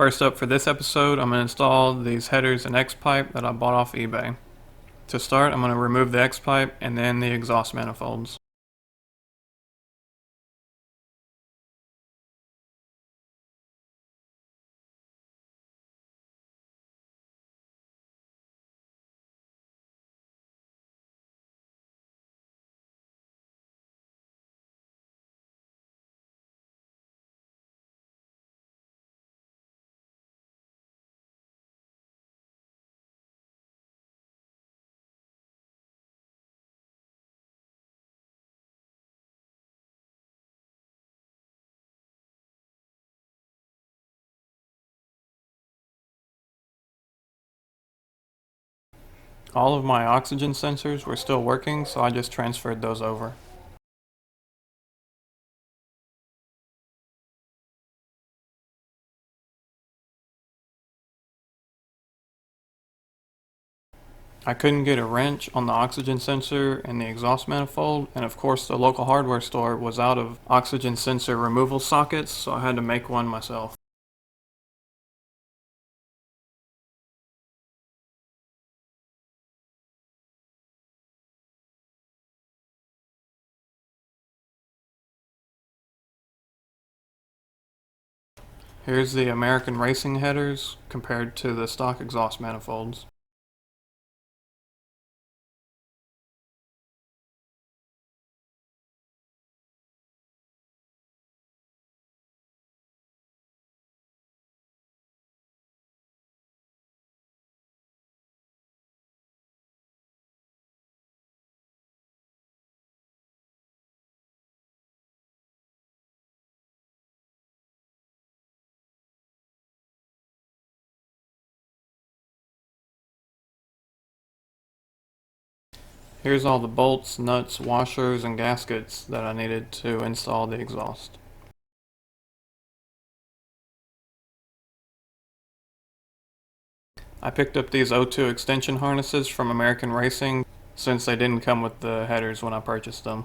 First up for this episode, I'm going to install these headers and X pipe that I bought off eBay. To start, I'm going to remove the X pipe and then the exhaust manifolds. All of my oxygen sensors were still working, so I just transferred those over. I couldn't get a wrench on the oxygen sensor and the exhaust manifold, and of course the local hardware store was out of oxygen sensor removal sockets, so I had to make one myself. Here's the American Racing headers compared to the stock exhaust manifolds. Here's all the bolts, nuts, washers, and gaskets that I needed to install the exhaust. I picked up these O2 extension harnesses from American Racing since they didn't come with the headers when I purchased them.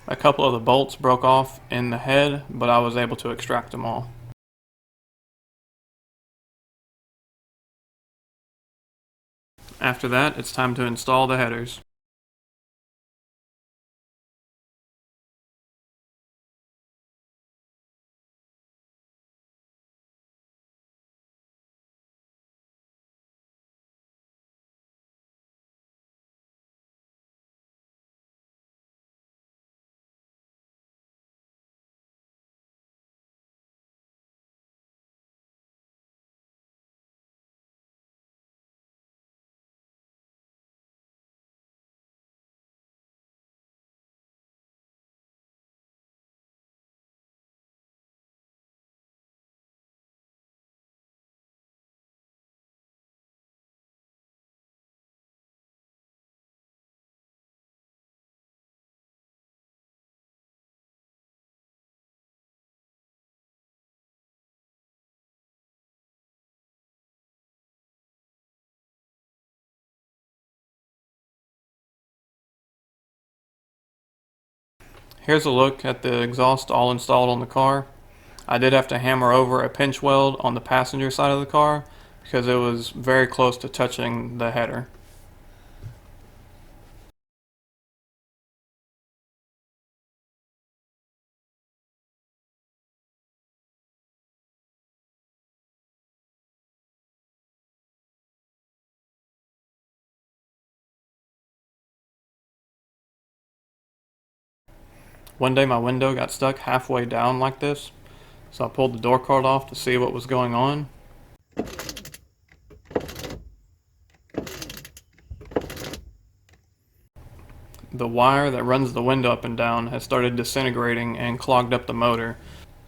A couple of the bolts broke off in the head, but I was able to extract them all. After that, it's time to install the headers. Here's a look at the exhaust all installed on the car. I did have to hammer over a pinch weld on the passenger side of the car because it was very close to touching the header. One day my window got stuck halfway down like this, so I pulled the door card off to see what was going on. The wire that runs the window up and down has started disintegrating and clogged up the motor,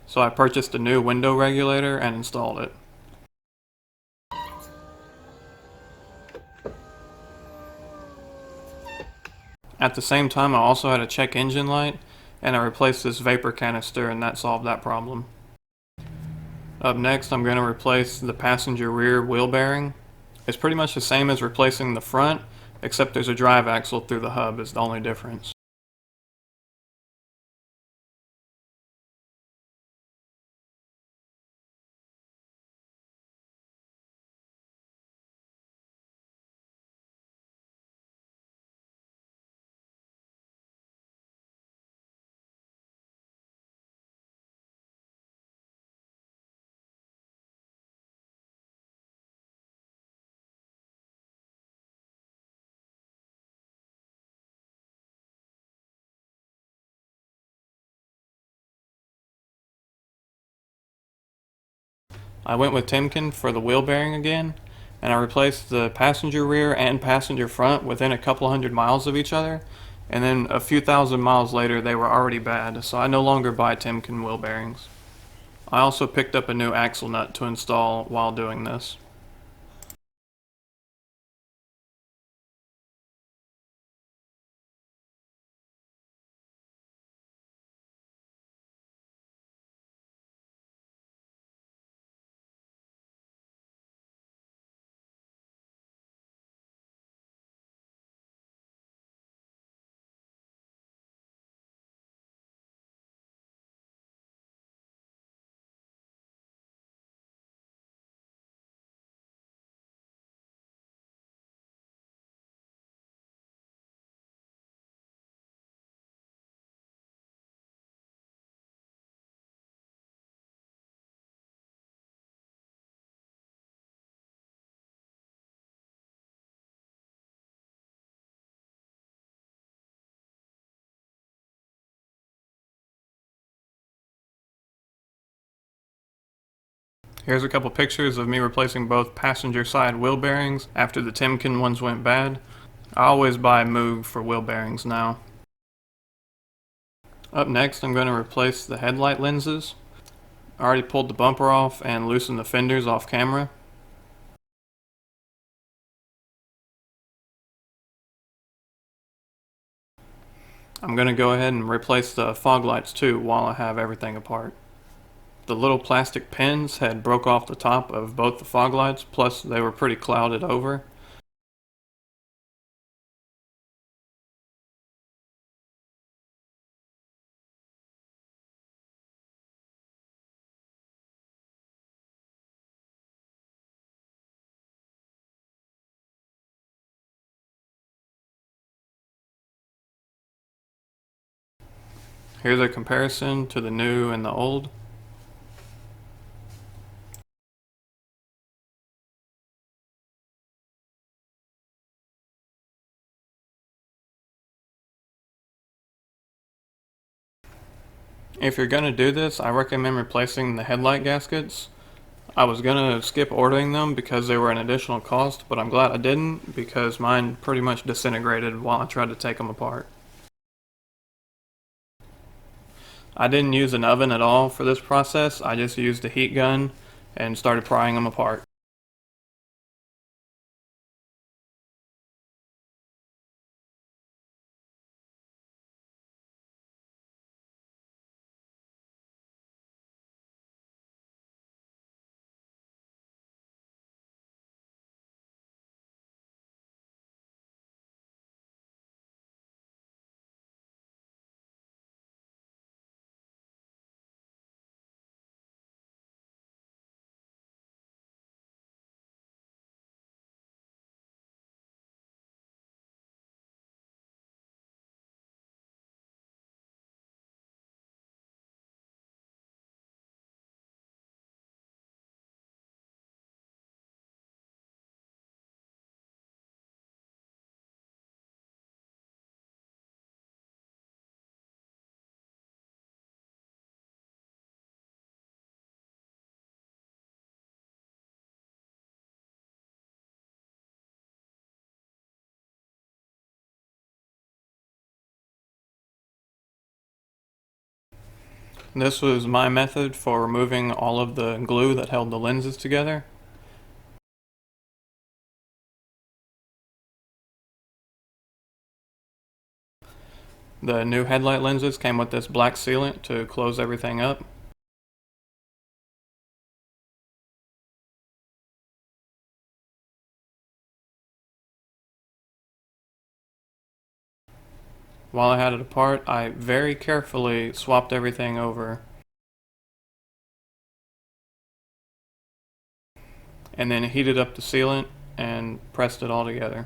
so I purchased a new window regulator and installed it. At the same time, I also had a check engine light, and I replaced this vapor canister, and that solved that problem. Up next, I'm going to replace the passenger rear wheel bearing. It's pretty much the same as replacing the front, except there's a drive axle through the hub is the only difference. I went with Timken for the wheel bearing again, and I replaced the passenger rear and passenger front within a couple hundred miles of each other, and then a few thousand miles later they were already bad, so I no longer buy Timken wheel bearings. I also picked up a new axle nut to install while doing this. Here's a couple pictures of me replacing both passenger side wheel bearings after the Timken ones went bad. I always buy Moog for wheel bearings now. Up next, I'm going to replace the headlight lenses. I already pulled the bumper off and loosened the fenders off camera. I'm going to go ahead and replace the fog lights too while I have everything apart. The little plastic pins had broke off the top of both the fog lights, plus they were pretty clouded over. Here's a comparison to the new and the old. If you're going to do this, I recommend replacing the headlight gaskets. I was going to skip ordering them because they were an additional cost, but I'm glad I didn't because mine pretty much disintegrated while I tried to take them apart. I didn't use an oven at all for this process. I just used a heat gun and started prying them apart. This was my method for removing all of the glue that held the lenses together. The new headlight lenses came with this black sealant to close everything up. While I had it apart, I very carefully swapped everything over and then heated up the sealant and pressed it all together.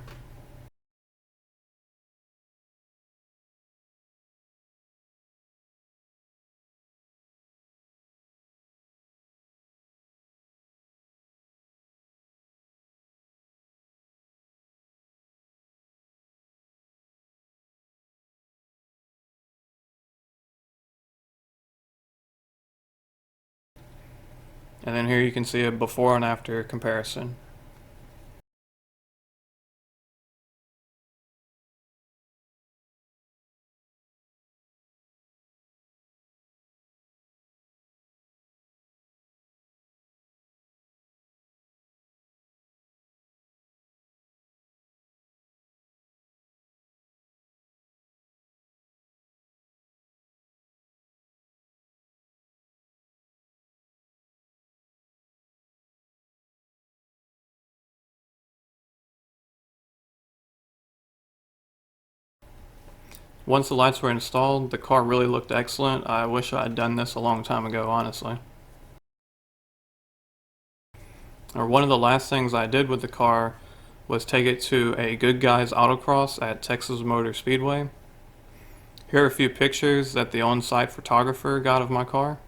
And then here you can see a before and after comparison. Once the lights were installed, the car really looked excellent. I wish I had done this a long time ago, honestly. One of the last things I did with the car was take it to a Goodguys Autocross at Texas Motor Speedway. Here are a few pictures that the on-site photographer got of my car.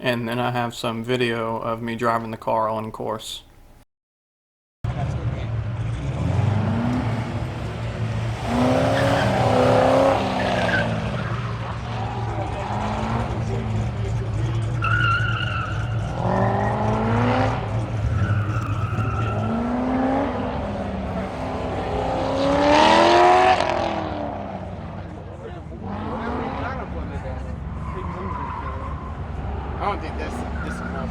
And then I have some video of me driving the car on course. I don't think this is enough.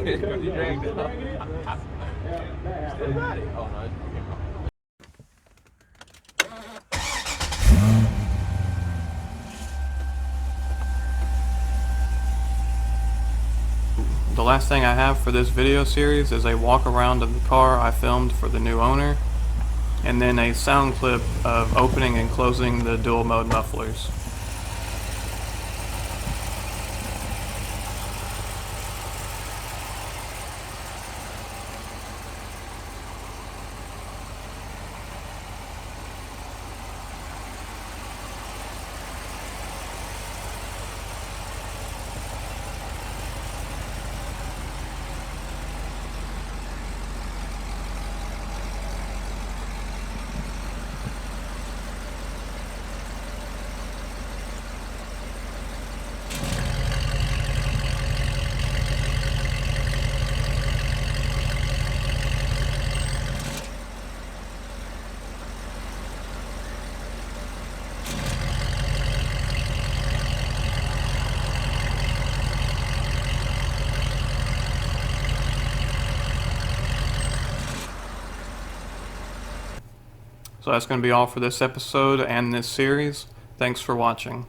You dragged it up. Still got it. Oh, no, it's okay. The last thing I have for this video series is a walk around of the car I filmed for the new owner, and then a sound clip of opening and closing the dual mode mufflers. So that's going to be all for this episode and this series. Thanks for watching.